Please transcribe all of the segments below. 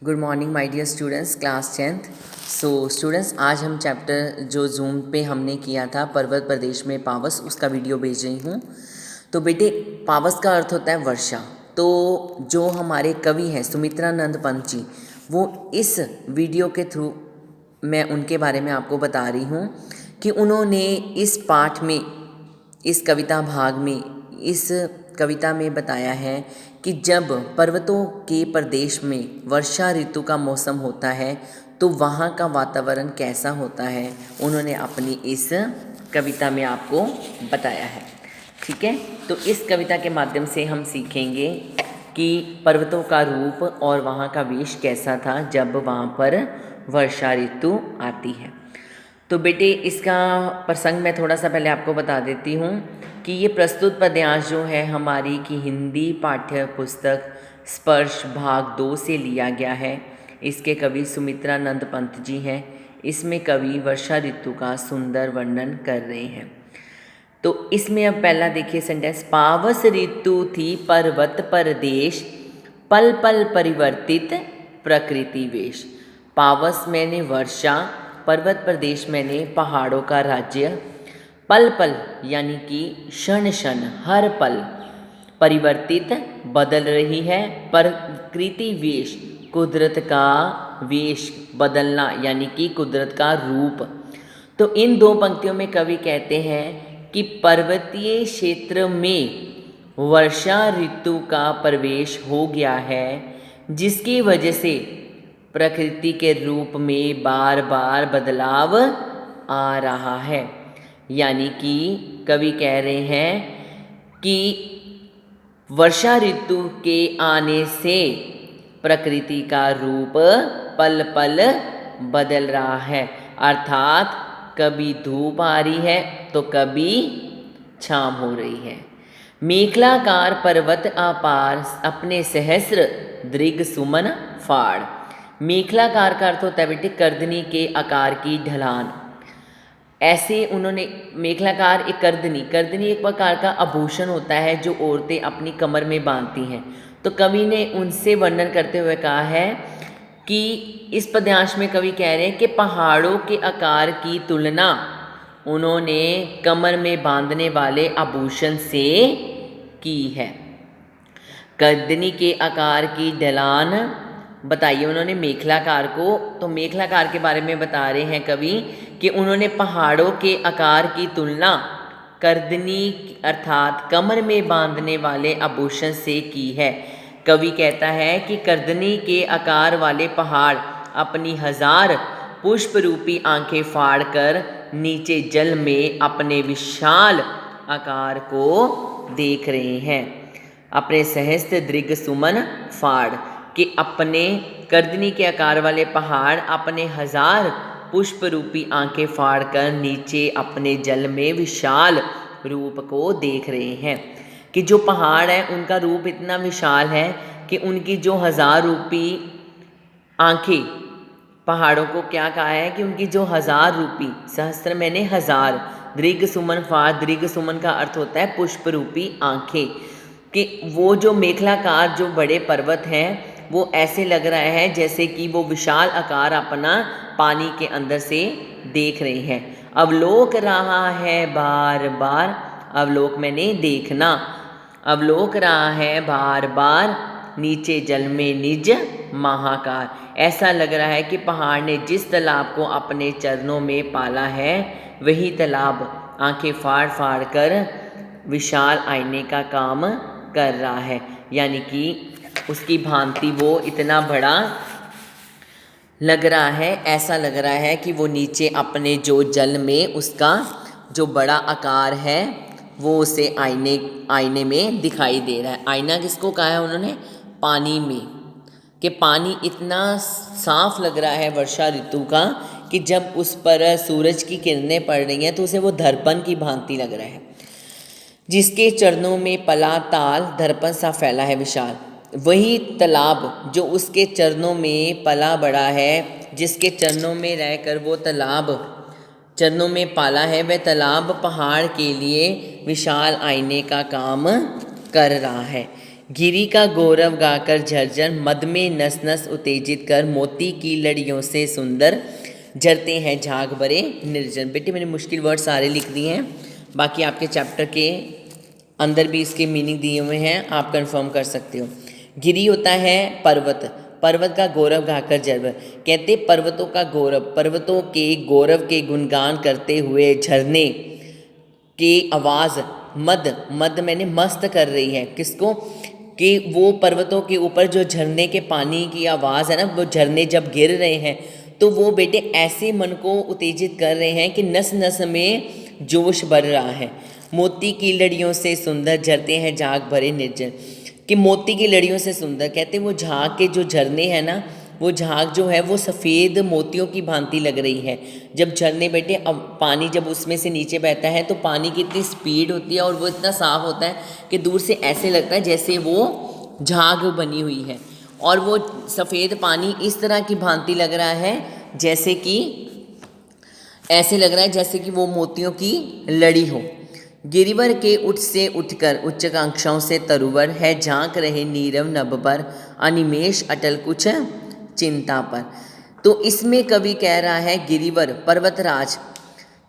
Good morning my dear students, class 10th। Students, आज हम chapter जो जूम पे हमने किया था पर्वत प्रदेश में पावस, उसका वीडियो भेज रही हूँ। तो बेटे, पावस का अर्थ होता है वर्षा। तो जो हमारे कवि हैं सुमित्रानंद पंत जी, वो इस वीडियो के थ्रू मैं उनके बारे में आपको बता रही हूँ कि उन्होंने इस पाठ में, इस कविता भाग में, इस कविता में बताया है कि जब पर्वतों के प्रदेश में वर्षा ऋतु का मौसम होता है तो वहाँ का वातावरण कैसा होता है, उन्होंने अपनी इस कविता में आपको बताया है। ठीक है, तो इस कविता के माध्यम से हम सीखेंगे कि पर्वतों का रूप और वहाँ का वेश कैसा था जब वहाँ पर वर्षा ऋतु आती है। तो बेटे, इसका प्रसंग मैं थोड़ा सा पहले आपको बता देती हूँ कि ये प्रस्तुत पद्यांश जो है हमारी की हिंदी पाठ्य पुस्तक स्पर्श भाग 2 से लिया गया है। इसके कवि सुमित्रानंद पंत जी हैं। इसमें कवि वर्षा ऋतु का सुंदर वर्णन कर रहे हैं। तो इसमें अब पहला देखिए सेंटेंस, पावस ऋतु थी पर्वत प्रदेश, पल पल परिवर्तित प्रकृति वेश। पावस मैंने वर्षा, पर्वत प्रदेश मैंने पहाड़ों का राज्य, पल पल यानी कि क्षण क्षण, हर पल, परिवर्तित बदल रही है, प्रकृति वेश, कुदरत का वेश बदलना यानी कि कुदरत का रूप। तो इन दो पंक्तियों में कवि कहते हैं कि पर्वतीय क्षेत्र में वर्षा ऋतु का प्रवेश हो गया है, जिसकी वजह से प्रकृति के रूप में बार बार बदलाव आ रहा है। यानी कि कवि कह रहे हैं कि वर्षा ऋतु के आने से प्रकृति का रूप पल पल बदल रहा है, अर्थात कभी धूप आ रही है तो कभी छाँव हो रही है। मेखलाकार पर्वत अपार, अपने सहस्र दृग सुमन फाड़। मेखलाकार का अर्थ होता है बेटे कर्दनी के आकार की ढलान। ऐसे उन्होंने मेखलाकार, एक कर्दनी, कर्दनी एक प्रकार का आभूषण होता है जो औरतें अपनी कमर में बांधती हैं। तो कवि ने उनसे वर्णन करते हुए कहा है कि इस पद्यांश में कवि कह रहे हैं कि पहाड़ों के आकार की तुलना उन्होंने कमर में बांधने वाले आभूषण से की है। कर्दनी के आकार की ढलान बताइए उन्होंने मेखलाकार को। तो मेखलाकार के बारे में बता रहे हैं कवि कि उन्होंने पहाड़ों के आकार की तुलना कर्दनी अर्थात कमर में बांधने वाले आभूषण से की है। कवि कहता है कि कर्दनी के आकार वाले पहाड़ अपनी 1000 पुष्प रूपी आंखें फाड़ कर नीचे जल में अपने विशाल आकार को देख रहे हैं। अपने सहस्त्र दृग सुमन फाड़ कि अपने कर्दनी के आकार वाले पहाड़ अपने 1000 पुष्प रूपी आंखें फाड़ कर नीचे अपने जल में विशाल रूप को देख रहे हैं। कि जो पहाड़ है उनका रूप इतना विशाल है कि उनकी जो 1000 रूपी आंखें, पहाड़ों को क्या कहा है कि उनकी जो 1000 रूपी, सहस्त्र मैंने 1000, दृग सुमन फाड़, दृग सुमन का अर्थ होता है पुष्प रूपी आंखें, कि वो जो मेखलाकार जो बड़े पर्वत हैं वो ऐसे लग रहा है जैसे कि वो विशाल आकार अपना पानी के अंदर से देख रहे हैं। अवलोक रहा है बार बार, अवलोक मैंने देखना, अवलोक रहा है बार बार नीचे जल में निज महाकार। ऐसा लग रहा है कि पहाड़ ने जिस तालाब को अपने चरणों में पाला है वही तालाब आंखें फाड़ फाड़ कर विशाल आईने का काम कर रहा है। यानी कि उसकी भांति वो इतना बड़ा लग रहा है, ऐसा लग रहा है कि वो नीचे अपने जो जल में उसका जो बड़ा आकार है वो उसे आईने में दिखाई दे रहा है। आईना किसको कहा है उन्होंने? पानी में, कि पानी इतना साफ लग रहा है वर्षा ऋतु का कि जब उस पर सूरज की किरणें पड़ रही हैं तो उसे वो दर्पण की भांति लग रहा है। जिसके चरणों में पला ताल दर्पण सा फैला है विशाल, वही तालाब जो उसके चरणों में पला बड़ा है, जिसके चरणों में रहकर वो तालाब चरणों में पाला है, वह तालाब पहाड़ के लिए विशाल आईने का काम कर रहा है। गिरी का गौरव गाकर झरझर, मद में नस नस उत्तेजित कर, मोती की लड़ियों से सुंदर, झरते हैं झाग भरे निर्जन। बेटे मैंने मुश्किल वर्ड सारे लिख दिए हैं, बाकी आपके चैप्टर के अंदर भी इसके मीनिंग दिए हुए हैं, आप कंफर्म कर सकते हो। गिरी होता है पर्वत, पर्वत का गौरव गाकर झरझर, कहते पर्वतों का गौरव, पर्वतों के गौरव के गुणगान करते हुए झरने की आवाज़, मद, मद मैंने मस्त कर रही है किसको, कि वो पर्वतों के ऊपर जो झरने के पानी की आवाज़ है ना, वो झरने जब गिर रहे हैं तो वो बेटे ऐसे मन को उत्तेजित कर रहे हैं कि नस नस में जोश भर रहा है। मोती की लड़ियों से सुंदर, झरते हैं झाग भरे निर्जन, कि मोती की लड़ियों से सुंदर, कहते हैं वो झाग के जो झरने हैं ना, वो झाग जो है वो सफ़ेद मोतियों की भांति लग रही है। जब झरने बेटे अब पानी जब उसमें से नीचे बहता है तो पानी की इतनी स्पीड होती है और वो इतना साफ़ होता है कि दूर से ऐसे लगता है जैसे वो झाग बनी हुई है, और वो सफ़ेद पानी इस तरह की भांति लग रहा है जैसे कि ऐसे लग रहा है जैसे कि वो मोतियों की लड़ी हो। गिरिवर के उठ से उठकर उच्चाकांक्षाओं से तरुवर है, झांक रहे नीरव नभ पर, अनिमेष अटल कुछ चिंता पर। तो इसमें कवि कह रहा है गिरिवर पर्वतराज,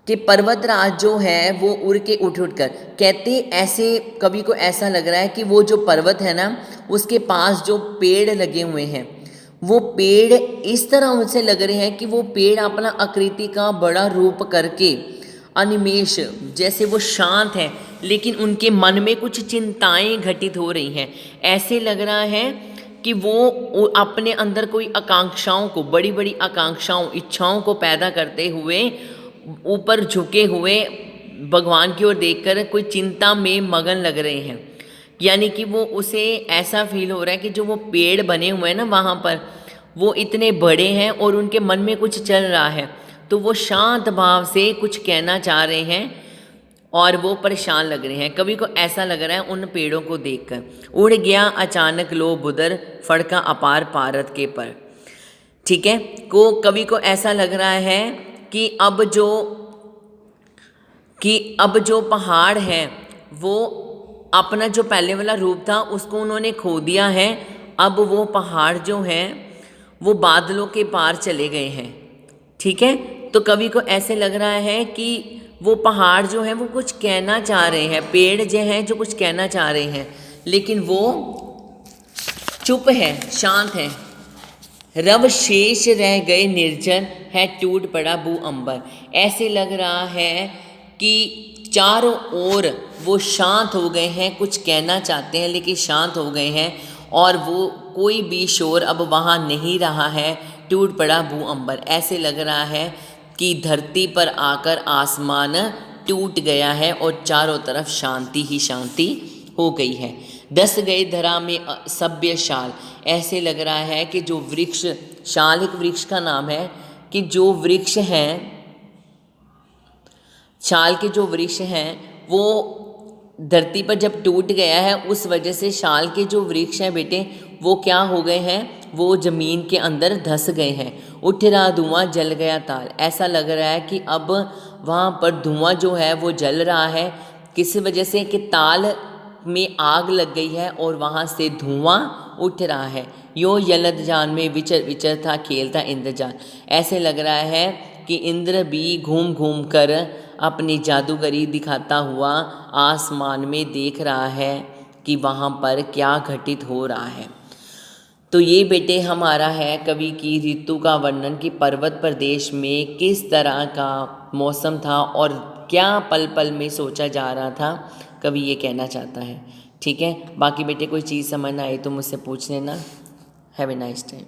कि पर्वतराज जो है वो उड़ के उठ कर, कहते ऐसे कवि को ऐसा लग रहा है कि वो जो पर्वत है ना, उसके पास जो पेड़ लगे हुए हैं, वो पेड़ इस तरह उनसे लग रहे हैं कि वो पेड़ अपना आकृति का बड़ा रूप करके अनिमेष, जैसे वो शांत हैं लेकिन उनके मन में कुछ चिंताएं घटित हो रही हैं। ऐसे लग रहा है कि वो अपने अंदर कोई आकांक्षाओं को, बड़ी बड़ी आकांक्षाओं, इच्छाओं को पैदा करते हुए ऊपर झुके हुए भगवान की ओर देखकर कोई चिंता में मगन लग रहे हैं। यानी कि वो उसे ऐसा फील हो रहा है कि जो वो पेड़ बने हुए हैं ना वहाँ पर, वो इतने बड़े हैं और उनके मन में कुछ चल रहा है, तो वो शांत भाव से कुछ कहना चाह रहे हैं और वो परेशान लग रहे हैं। कवि को ऐसा लग रहा है उन पेड़ों को देखकर। उड़ गया अचानक लो बुदर, फड़का अपार पारत के पर। ठीक है, को कवि को ऐसा लग रहा है कि अब जो पहाड़ है वो अपना जो पहले वाला रूप था उसको उन्होंने खो दिया है। अब वो पहाड़ जो हैं वो बादलों के पार चले गए हैं। ठीक है, तो कवि को ऐसे लग रहा है कि वो पहाड़ जो हैं वो कुछ कहना चाह रहे हैं, पेड़ जो हैं जो कुछ कहना चाह रहे हैं, लेकिन वो चुप है, शांत है। रव शेष रह गए निर्जन, है टूट पड़ा भू अंबर। ऐसे लग रहा है कि चारों ओर वो शांत हो गए हैं, कुछ कहना चाहते हैं लेकिन शांत हो गए हैं, और वो कोई भी शोर अब वहाँ नहीं रहा है। टूट पड़ा भू अंबर, ऐसे लग रहा है कि धरती पर आकर आसमान टूट गया है और चारों तरफ शांति ही शांति हो गई है। दस गए धरा में सभ्य शाल, ऐसे लग रहा है कि जो वृक्ष, शाल एक वृक्ष का नाम है, कि जो वृक्ष हैं, शाल के जो वृक्ष हैं वो धरती पर जब टूट गया है उस वजह से शाल के जो वृक्ष हैं बेटे वो क्या हो गए हैं, वो ज़मीन के अंदर धंस गए हैं। उठ रहा धुआं जल गया ताल, ऐसा लग रहा है कि अब वहाँ पर धुआं जो है वो जल रहा है, किस वजह से कि ताल में आग लग गई है और वहाँ से धुआं उठ रहा है। यो यलद जान में विचर विचर था खेलता इंद्रजान, ऐसे लग रहा है कि इंद्र भी घूम घूम कर अपनी जादूगरी दिखाता हुआ आसमान में देख रहा है कि वहाँ पर क्या घटित हो रहा है। तो ये बेटे हमारा है कवि की ऋतु का वर्णन कि पर्वत प्रदेश में किस तरह का मौसम था और क्या पल पल में सोचा जा रहा था, कवि ये कहना चाहता है। ठीक है, बाकी बेटे कोई चीज़ समझ ना आए तो मुझसे पूछ लेना। Have a nice time.